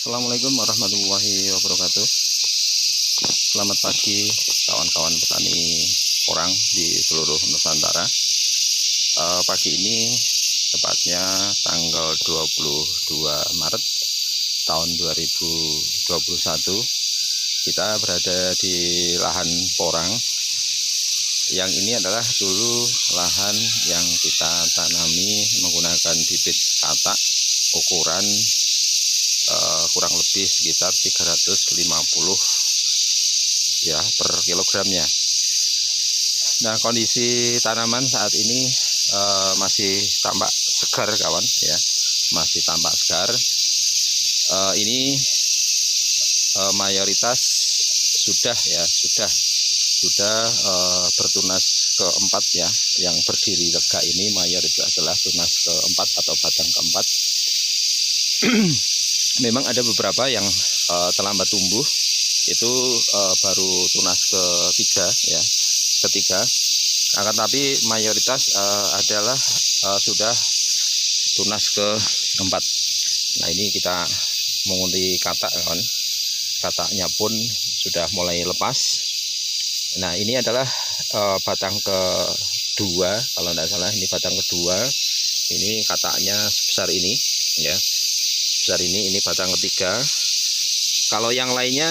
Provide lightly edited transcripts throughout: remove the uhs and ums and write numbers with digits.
Assalamualaikum warahmatullahi wabarakatuh. Selamat pagi kawan-kawan petani porang di seluruh Nusantara. Pagi ini tepatnya tanggal 22 Maret tahun 2021. Kita berada di lahan porang. Yang ini adalah dulu lahan yang kita tanami menggunakan bibit katak ukuran kurang lebih sekitar 350 ya per kilogramnya. Nah, kondisi tanaman saat ini masih tampak segar kawan ya, masih tampak segar. Ini mayoritas sudah bertunas keempat ya, yang berdiri tegak ini mayoritas adalah tunas keempat atau batang keempat. Memang ada beberapa yang terlambat tumbuh, itu baru tunas ketiga, akan tapi mayoritas adalah sudah tunas keempat. Nah, ini kita mengunti katak kan, kataknya pun sudah mulai lepas. Nah, ini adalah batang kedua, kalau tidak salah ini batang kedua. Ini kataknya sebesar ini ya, sebesar ini batang ketiga. Kalau yang lainnya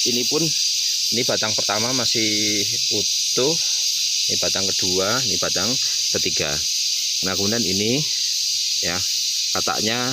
ini pun, ini batang pertama masih utuh, ini batang kedua, ini batang ketiga. Nah, kemudian ini ya kataknya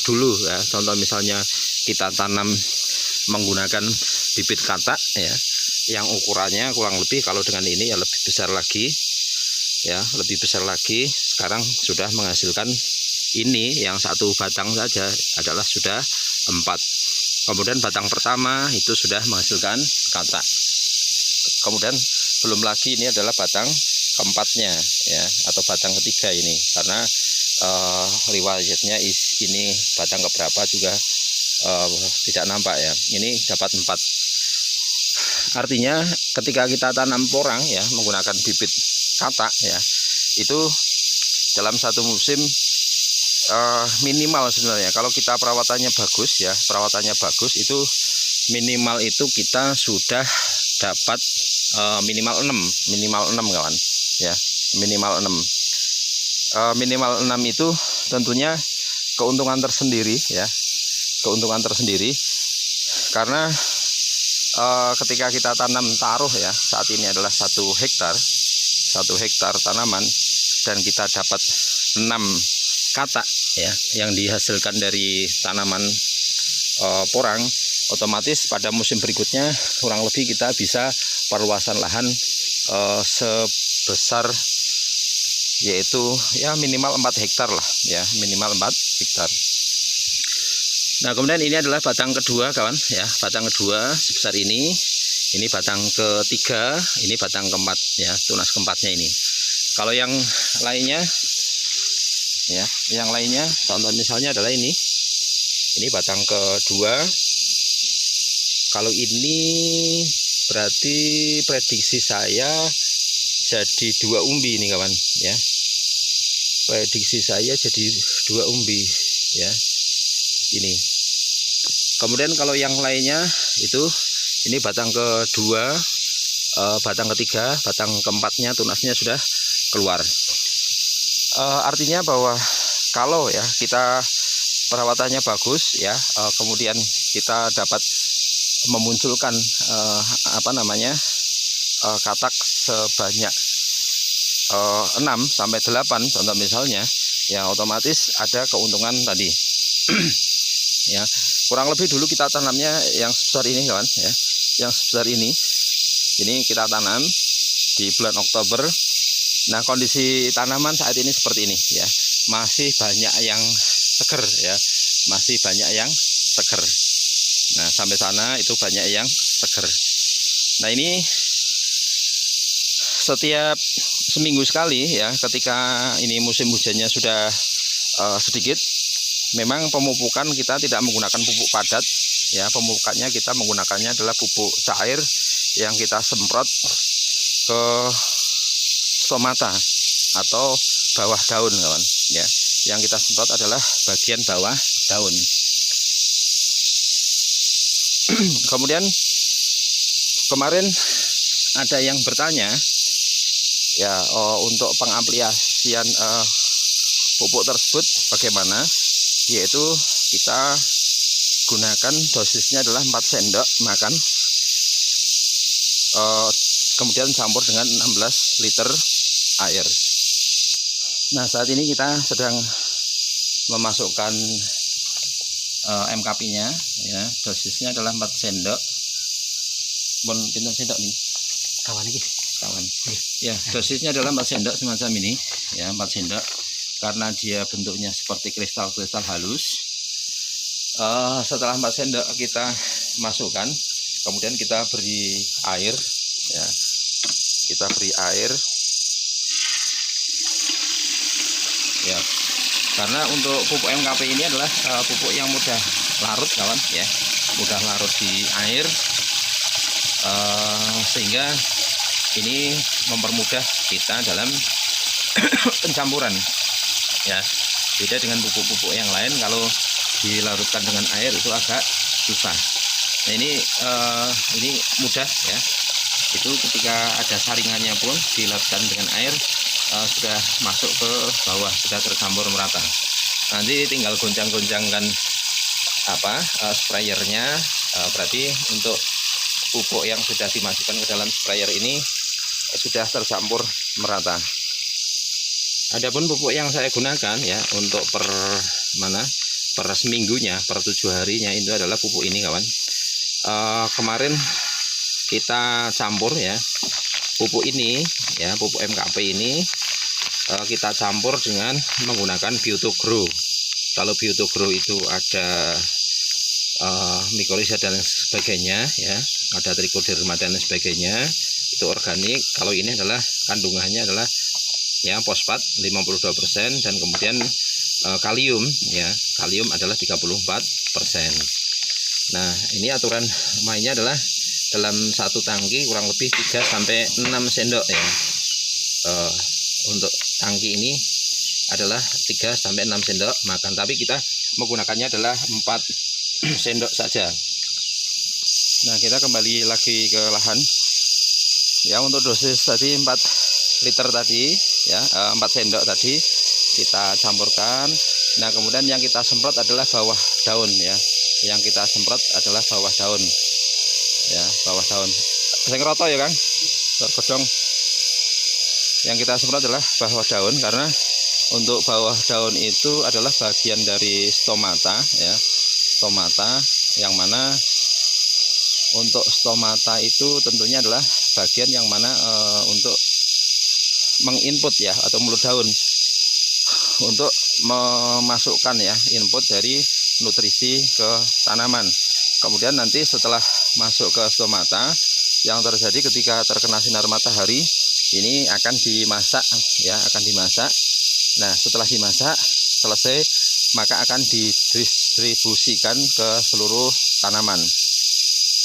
dulu ya, contoh misalnya kita tanam menggunakan bibit katak ya, yang ukurannya kurang lebih kalau dengan ini ya lebih besar lagi ya, lebih besar lagi. Sekarang sudah menghasilkan ini yang satu batang saja adalah sudah 4. Kemudian batang pertama itu sudah menghasilkan katak. Kemudian belum lagi ini adalah batang keempatnya ya, atau batang ketiga ini, karena riwayatnya ini batang keberapa juga tidak nampak ya. Ini dapat 4. Artinya ketika kita tanam porang ya menggunakan bibit katak ya, itu dalam satu musim minimal sebenarnya kalau kita perawatannya bagus ya, itu minimal itu kita sudah dapat minimal 6 kawan ya, minimal 6. Minimal 6 itu tentunya keuntungan tersendiri ya, keuntungan tersendiri karena ketika kita tanam taruh ya, saat ini adalah 1 hektar tanaman dan kita dapat 6 katak ya yang dihasilkan dari tanaman porang, otomatis pada musim berikutnya kurang lebih kita bisa perluasan lahan sebesar yaitu ya minimal 4 hektar lah ya, minimal 4 hektar. Nah, kemudian ini adalah batang kedua kawan ya, batang kedua sebesar ini batang ketiga, ini batang keempat ya, tunas keempatnya ini. Kalau yang lainnya ya, yang lainnya contoh misalnya adalah ini batang kedua. Kalau ini berarti prediksi saya jadi 2 umbi ini kawan ya, prediksi saya jadi 2 umbi ya ini. Kemudian kalau yang lainnya itu ini batang kedua, batang ketiga, batang keempatnya tunasnya sudah keluar. Artinya bahwa kalau ya kita perawatannya bagus ya, kemudian kita dapat memunculkan katak sebanyak 6 sampai 8 contoh misalnya ya, otomatis ada keuntungan tadi. Ya, kurang lebih dulu kita tanamnya yang sebesar ini kawan ya, yang sebesar ini kita tanam di bulan Oktober. Nah, kondisi tanaman saat ini seperti ini ya, masih banyak yang seger ya, masih banyak yang seger. Nah, sampai sana itu banyak yang seger. Nah, ini setiap seminggu sekali ya, ketika ini musim hujannya sudah sedikit, memang pemupukan kita tidak menggunakan pupuk padat ya, pemupukannya kita menggunakannya adalah pupuk cair yang kita semprot ke stomata atau bawah daun kawan ya. yang kita semprot adalah bagian bawah daun. Kemudian kemarin ada yang bertanya ya, untuk pengaplikasian pupuk tersebut bagaimana, yaitu kita gunakan dosisnya adalah 4 sendok makan, kemudian campur dengan 16 liter air. Nah, saat ini kita sedang memasukkan MKP-nya ya, dosisnya adalah 4 sendok. Bon pinten sendok nih kawan ini kawan ya, dosisnya adalah 4 sendok semacam ini ya, 4 sendok karena dia bentuknya seperti kristal-kristal halus. Setelah 4 sendok kita masukkan, kemudian kita beri air ya, kita beri air ya, karena untuk pupuk MKP ini adalah pupuk yang mudah larut kawan ya, mudah larut di air, sehingga ini mempermudah kita dalam pencampuran ya. Beda dengan pupuk-pupuk yang lain, kalau dilarutkan dengan air itu agak susah. Nah, ini mudah ya, itu ketika ada saringannya pun dilarutkan dengan air, sudah masuk ke bawah, sudah tercampur merata. Nanti tinggal goncang-goncangkan sprayernya, berarti untuk pupuk yang sudah dimasukkan ke dalam sprayer ini sudah tercampur merata. Adapun pupuk yang saya gunakan ya untuk per seminggunya, per 7 harinya, itu adalah pupuk ini kawan. Kemarin kita campur ya, pupuk ini ya, pupuk MKP ini kita campur dengan menggunakan Bio2Grow. Kalau Bio2Grow itu ada mikorrhiza dan sebagainya ya, ada trichoderma dan sebagainya, itu organik. Kalau ini adalah kandungannya adalah ya fosfat 52% dan kemudian kalium ya, kalium adalah 34%. Nah, ini aturan mainnya adalah dalam satu tangki kurang lebih 3 sampai 6 sendok ya. Untuk tangki ini adalah 3 sampai 6 sendok makan, tapi kita menggunakannya adalah 4 sendok saja. Nah, kita kembali lagi ke lahan ya. Untuk dosis tadi 4 liter tadi ya, 4 sendok tadi kita campurkan. Nah, kemudian yang kita semprot adalah bawah daun ya, yang kita semprot adalah bawah daun ya, bawah daun. Sing roto ya Kang, godhong. Yang kita semprot adalah bawah daun, karena untuk bawah daun itu adalah bagian dari stomata ya, stomata, yang mana untuk stomata itu tentunya adalah bagian yang mana untuk menginput ya, atau mulut daun untuk memasukkan ya input dari nutrisi ke tanaman. Kemudian nanti setelah masuk ke stomata, yang terjadi ketika terkena sinar matahari ini akan dimasak ya, akan dimasak. Nah, setelah dimasak selesai, maka akan didistribusikan ke seluruh tanaman.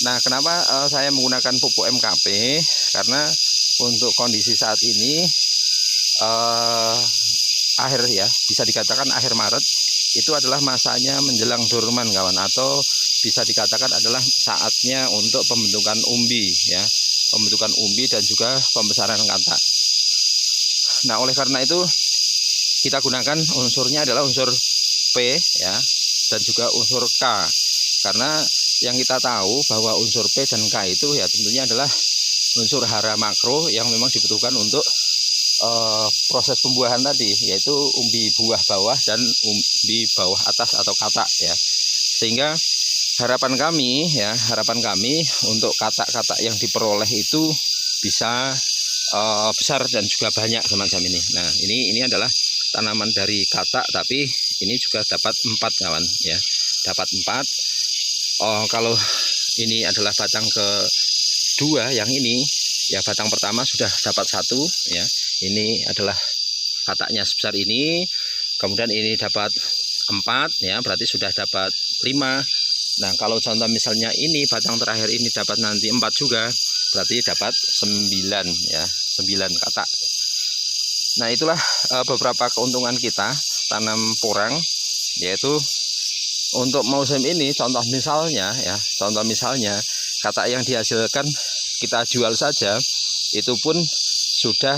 Nah, kenapa saya menggunakan pupuk MKP? Karena untuk kondisi saat ini akhir ya, bisa dikatakan akhir Maret itu adalah masanya menjelang dorman kawan, atau bisa dikatakan adalah saatnya untuk pembentukan umbi ya, pembentukan umbi dan juga pembesaran katak. Nah, oleh karena itu kita gunakan unsurnya adalah unsur P ya, dan juga unsur K, karena yang kita tahu bahwa unsur P dan K itu ya tentunya adalah unsur hara makro yang memang dibutuhkan untuk proses pembuahan tadi, yaitu umbi buah bawah dan umbi bawah atas atau katak ya. Sehingga harapan kami untuk katak-katak yang diperoleh itu bisa besar dan juga banyak semacam ini. Nah, ini adalah tanaman dari katak, tapi ini juga dapat 4 kawan ya, dapat 4. Kalau ini adalah batang kedua, yang ini ya batang pertama sudah dapat 1 ya. Ini adalah kataknya sebesar ini, kemudian ini dapat 4 ya, berarti sudah dapat 5. Nah, kalau contoh misalnya ini batang terakhir ini dapat nanti 4 juga, berarti dapat 9 ya, 9 katak. Nah, itulah beberapa keuntungan kita tanam porang, yaitu untuk musim ini contoh misalnya katak yang dihasilkan kita jual saja itu pun sudah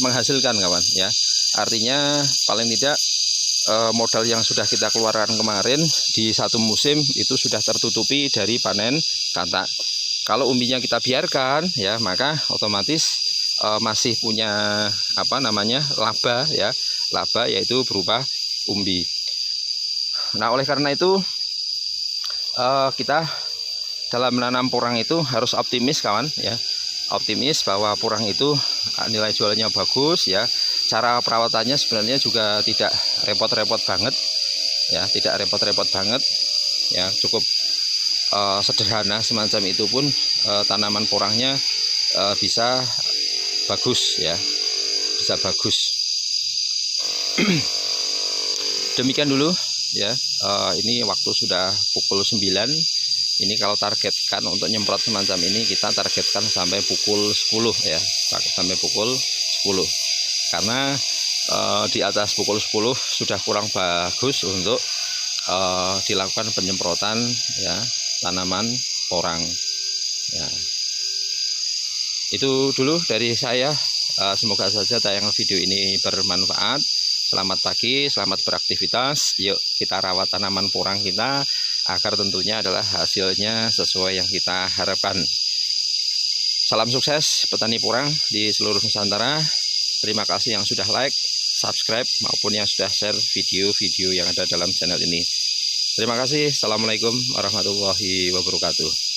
menghasilkan kawan ya. Artinya paling tidak modal yang sudah kita keluarkan kemarin di satu musim itu sudah tertutupi dari panen katak. Kalau umbinya kita biarkan ya, maka otomatis masih punya laba ya, laba yaitu berupa umbi. Nah, oleh karena itu kita dalam menanam porang itu harus optimis kawan ya, optimis bahwa porang itu nilai jualnya bagus ya. Cara perawatannya sebenarnya juga tidak repot-repot banget ya, tidak repot-repot banget ya, cukup sederhana semacam itu pun tanaman porangnya bisa bagus ya, bisa bagus. Demikian dulu ya, ini waktu sudah pukul 9. Ini kalau targetkan untuk nyemprot semacam ini kita targetkan sampai pukul 10 ya, sampai pukul 10. Karena di atas pukul 10 sudah kurang bagus untuk dilakukan penyemprotan ya tanaman porang ya. Itu dulu dari saya. Semoga saja tayangan video ini bermanfaat. Selamat pagi, selamat beraktivitas. Yuk kita rawat tanaman porang kita agar tentunya adalah hasilnya sesuai yang kita harapkan. Salam sukses petani porang di seluruh Nusantara. Terima kasih yang sudah like, subscribe maupun yang sudah share video-video yang ada dalam channel ini. Terima kasih. Assalamualaikum warahmatullahi wabarakatuh.